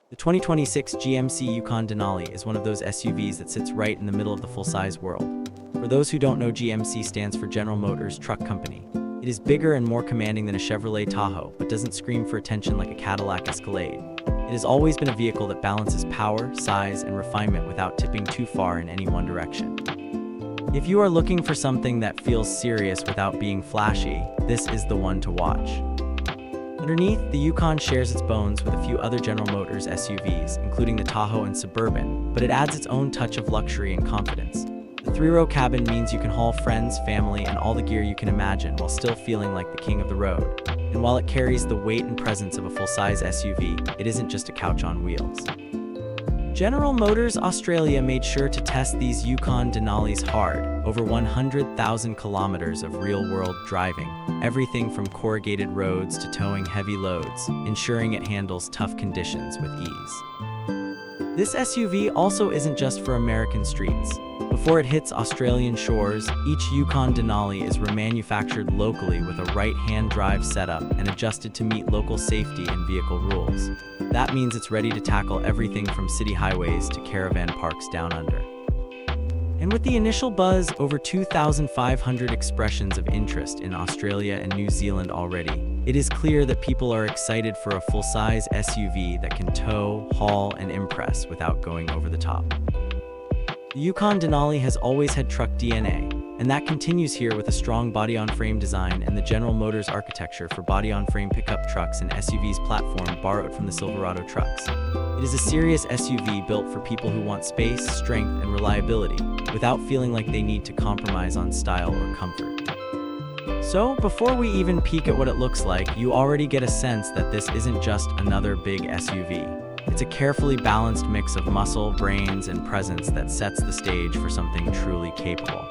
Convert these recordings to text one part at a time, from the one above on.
The 2026 GMC Yukon Denali is one of those SUVs that sits right in the middle of the full-size world. For those who don't know, GMC stands for General Motors Truck Company. It is bigger and more commanding than a Chevrolet Tahoe, but doesn't scream for attention like a Cadillac Escalade. It has always been a vehicle that balances power, size, and refinement without tipping too far in any one direction. If you are looking for something that feels serious without being flashy, this is the one to watch. Underneath, the Yukon shares its bones with a few other General Motors SUVs, including the Tahoe and Suburban, but it adds its own touch of luxury and confidence. The three-row cabin means you can haul friends, family, and all the gear you can imagine while still feeling like the king of the road. And while it carries the weight and presence of a full-size SUV, it isn't just a couch on wheels. General Motors Australia made sure to test these Yukon Denalis hard, over 100,000 kilometers of real-world driving, everything from corrugated roads to towing heavy loads, ensuring it handles tough conditions with ease. This SUV also isn't just for American streets. Before it hits Australian shores, each Yukon Denali is remanufactured locally with a right-hand drive setup and adjusted to meet local safety and vehicle rules. That means it's ready to tackle everything from city highways to caravan parks down under. And with the initial buzz, over 2,500 expressions of interest in Australia and New Zealand already, it is clear that people are excited for a full-size SUV that can tow, haul, and impress without going over the top. The Yukon Denali has always had truck DNA, and that continues here with a strong body-on-frame design and the General Motors architecture for body-on-frame pickup trucks and SUVs platform borrowed from the Silverado trucks. It is a serious SUV built for people who want space, strength, and reliability, without feeling like they need to compromise on style or comfort. So, before we even peek at what it looks like, you already get a sense that this isn't just another big SUV. It's a carefully balanced mix of muscle, brains, and presence that sets the stage for something truly capable.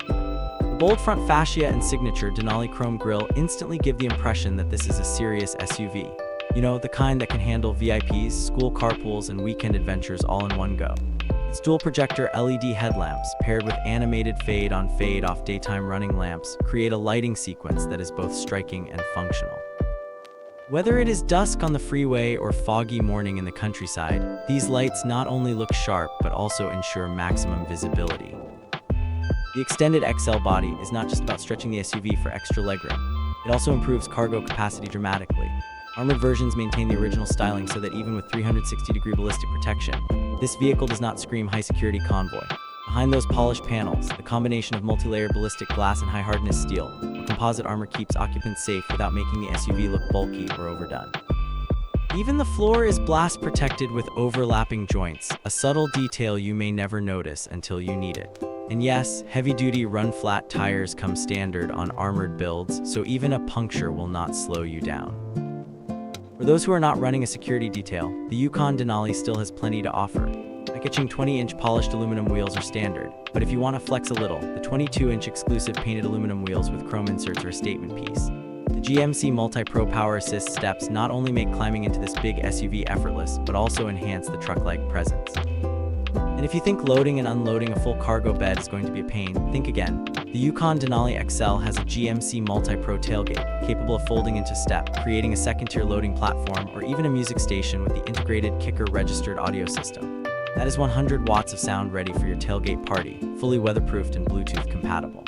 The bold front fascia and signature Denali chrome grille instantly give the impression that this is a serious SUV. You know, the kind that can handle VIPs, school carpools, and weekend adventures all in one go. Its dual projector LED headlamps, paired with animated fade-on fade-off daytime running lamps, create a lighting sequence that is both striking and functional. Whether it is dusk on the freeway or foggy morning in the countryside, these lights not only look sharp but also ensure maximum visibility. The extended XL body is not just about stretching the SUV for extra legroom. It also improves cargo capacity dramatically. Armored versions maintain the original styling so that even with 360-degree ballistic protection, this vehicle does not scream high-security convoy. Behind those polished panels, the combination of multi-layered ballistic glass and high-hardness steel, or composite armor keeps occupants safe without making the SUV look bulky or overdone. Even the floor is blast-protected with overlapping joints, a subtle detail you may never notice until you need it. And yes, heavy-duty run-flat tires come standard on armored builds, so even a puncture will not slow you down. For those who are not running a security detail, the Yukon Denali still has plenty to offer. Eye-catching 20-inch polished aluminum wheels are standard, but if you want to flex a little, the 22-inch exclusive painted aluminum wheels with chrome inserts are a statement piece. The GMC Multi-Pro Power Assist steps not only make climbing into this big SUV effortless, but also enhance the truck-like presence. And if you think loading and unloading a full cargo bed is going to be a pain, think again. The Yukon Denali XL has a GMC Multi-Pro tailgate, capable of folding into step, creating a second-tier loading platform, or even a music station with the integrated kicker registered audio system. That is 100 watts of sound ready for your tailgate party, fully weatherproofed and Bluetooth compatible.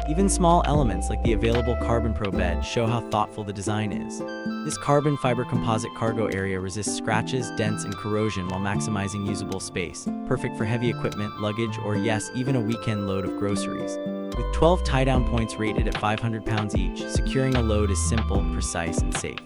Even small elements like the available Carbon Pro bed show how thoughtful the design is. This carbon fiber composite cargo area resists scratches, dents, and corrosion while maximizing usable space, perfect for heavy equipment, luggage, or yes, even a weekend load of groceries. With 12 tie-down points rated at 500 pounds each, securing a load is simple, precise, and safe.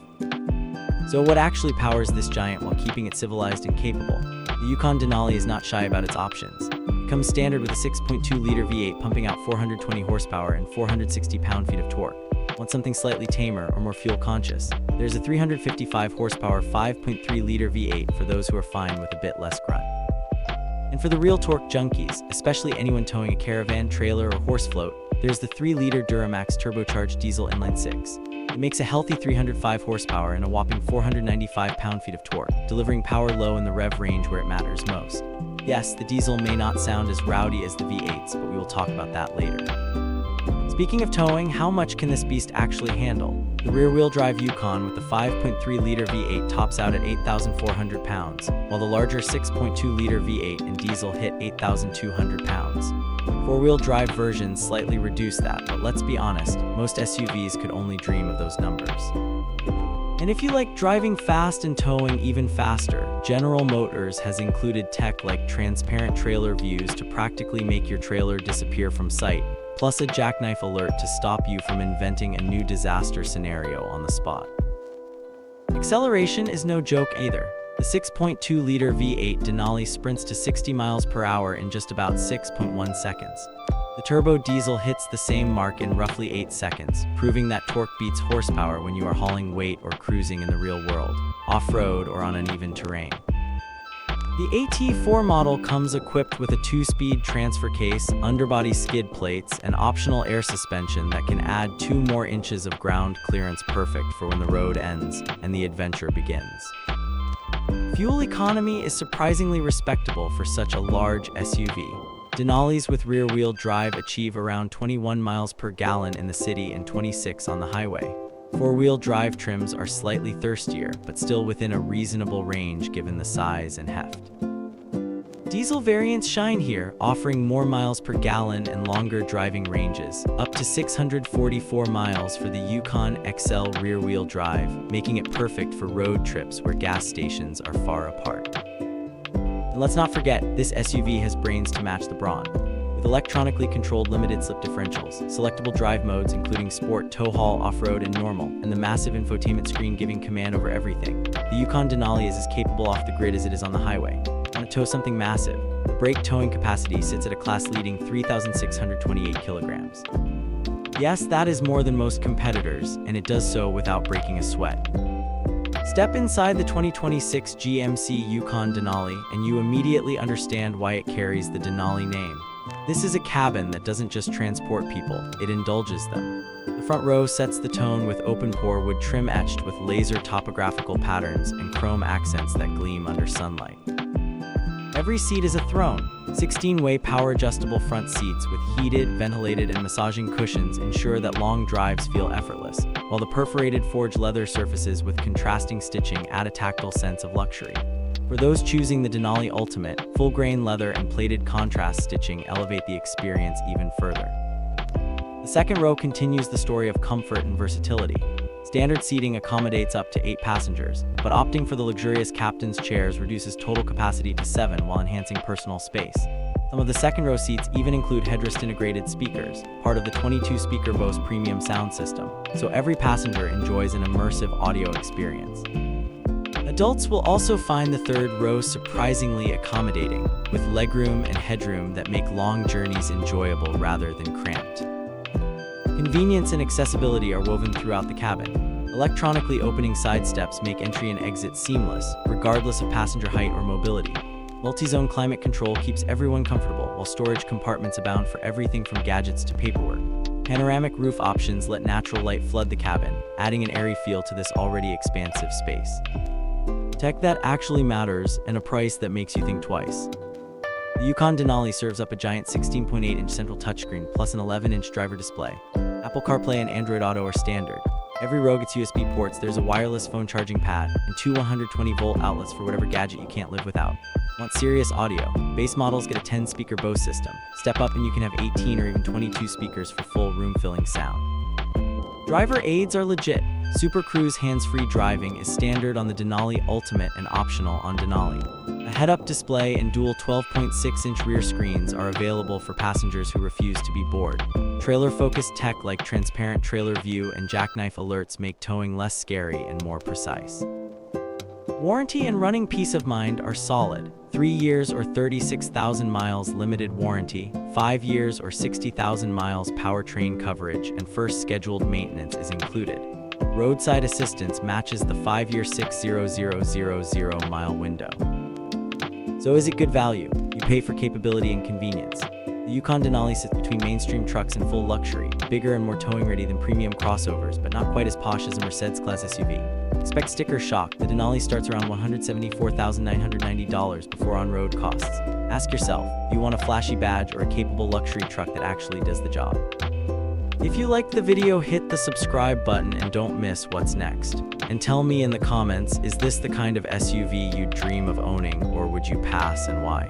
So what actually powers this giant while keeping it civilized and capable? The Yukon Denali is not shy about its options. It comes standard with a 6.2-liter V8 pumping out 420 horsepower and 460 pound-feet of torque. Want something slightly tamer or more fuel-conscious? There's a 355 horsepower 5.3-liter V8 for those who are fine with a bit less grunt. And for the real torque junkies, especially anyone towing a caravan, trailer, or horse float, there's the 3-liter Duramax turbocharged diesel inline-six. It makes a healthy 305 horsepower and a whopping 495 pound-feet of torque, delivering power low in the rev range where it matters most. Yes, the diesel may not sound as rowdy as the V8s, but we will talk about that later. Speaking of towing, how much can this beast actually handle? The rear-wheel drive Yukon with the 5.3-liter V8 tops out at 8,400 pounds, while the larger 6.2-liter V8 and diesel hit 8,200 pounds. Four-wheel drive versions slightly reduce that, but let's be honest, most SUVs could only dream of those numbers. And if you like driving fast and towing even faster, General Motors has included tech like transparent trailer views to practically make your trailer disappear from sight, plus a jackknife alert to stop you from inventing a new disaster scenario on the spot. Acceleration is no joke either. The 6.2-liter V8 Denali sprints to 60 miles per hour in just about 6.1 seconds. The turbo diesel hits the same mark in roughly 8 seconds, proving that torque beats horsepower when you are hauling weight or cruising in the real world, off-road or on uneven terrain. The AT4 model comes equipped with a 2-speed transfer case, underbody skid plates, and optional air suspension that can add 2 more inches of ground clearance, perfect for when the road ends and the adventure begins. Fuel economy is surprisingly respectable for such a large SUV. Denalis with rear-wheel drive achieve around 21 miles per gallon in the city and 26 on the highway. Four-wheel drive trims are slightly thirstier, but still within a reasonable range given the size and heft. Diesel variants shine here, offering more miles per gallon and longer driving ranges, up to 644 miles for the Yukon XL rear-wheel drive, making it perfect for road trips where gas stations are far apart. And let's not forget, this SUV has brains to match the brawn. With electronically controlled limited slip differentials, selectable drive modes including sport, tow haul, off-road, and normal, and the massive infotainment screen giving command over everything, the Yukon Denali is as capable off the grid as it is on the highway. Want to tow something massive? The brake towing capacity sits at a class-leading 3,628 kilograms. Yes, that is more than most competitors, and it does so without breaking a sweat. Step inside the 2026 GMC Yukon Denali, and you immediately understand why it carries the Denali name. This is a cabin that doesn't just transport people, it indulges them. The front row sets the tone with open-pore wood trim etched with laser topographical patterns and chrome accents that gleam under sunlight. Every seat is a throne. 16-way power-adjustable front seats with heated, ventilated, and massaging cushions ensure that long drives feel effortless, while the perforated forged leather surfaces with contrasting stitching add a tactile sense of luxury. For those choosing the Denali Ultimate, full-grain leather and plated contrast stitching elevate the experience even further. The second row continues the story of comfort and versatility. Standard seating accommodates up to 8 passengers, but opting for the luxurious captain's chairs reduces total capacity to 7 while enhancing personal space. Some of the second row seats even include headrest integrated speakers, part of the 22-speaker Bose premium sound system, so every passenger enjoys an immersive audio experience. Adults will also find the third row surprisingly accommodating, with legroom and headroom that make long journeys enjoyable rather than cramped. Convenience and accessibility are woven throughout the cabin. Electronically opening side steps make entry and exit seamless, regardless of passenger height or mobility. Multi-zone climate control keeps everyone comfortable, while storage compartments abound for everything from gadgets to paperwork. Panoramic roof options let natural light flood the cabin, adding an airy feel to this already expansive space. Tech that actually matters, and a price that makes you think twice. The Yukon Denali serves up a giant 16.8-inch central touchscreen plus an 11-inch driver display. Apple CarPlay and Android Auto are standard. Every row gets USB ports, there's a wireless phone charging pad, and 2 120-volt outlets for whatever gadget you can't live without. Want serious audio? Base models get a 10-speaker Bose system. Step up and you can have 18 or even 22 speakers for full room-filling sound. Driver aids are legit. Super Cruise hands-free driving is standard on the Denali Ultimate and optional on Denali. A head-up display and dual 12.6-inch rear screens are available for passengers who refuse to be bored. Trailer-focused tech like transparent trailer view and jackknife alerts make towing less scary and more precise. Warranty and running peace of mind are solid. 3 years or 36,000 miles limited warranty, 5 years or 60,000 miles powertrain coverage, and first scheduled maintenance is included. Roadside assistance matches the 5-year 6,000-mile window. So is it good value? You pay for capability and convenience. The Yukon Denali sits between mainstream trucks and full luxury, bigger and more towing ready than premium crossovers, but not quite as posh as a Mercedes-class SUV. Expect sticker shock. The Denali starts around $174,990 before on-road costs. Ask yourself, do you want a flashy badge or a capable luxury truck that actually does the job? If you liked the video, hit the subscribe button and don't miss what's next. And tell me in the comments, is this the kind of SUV you'd dream of owning, or would you pass and why?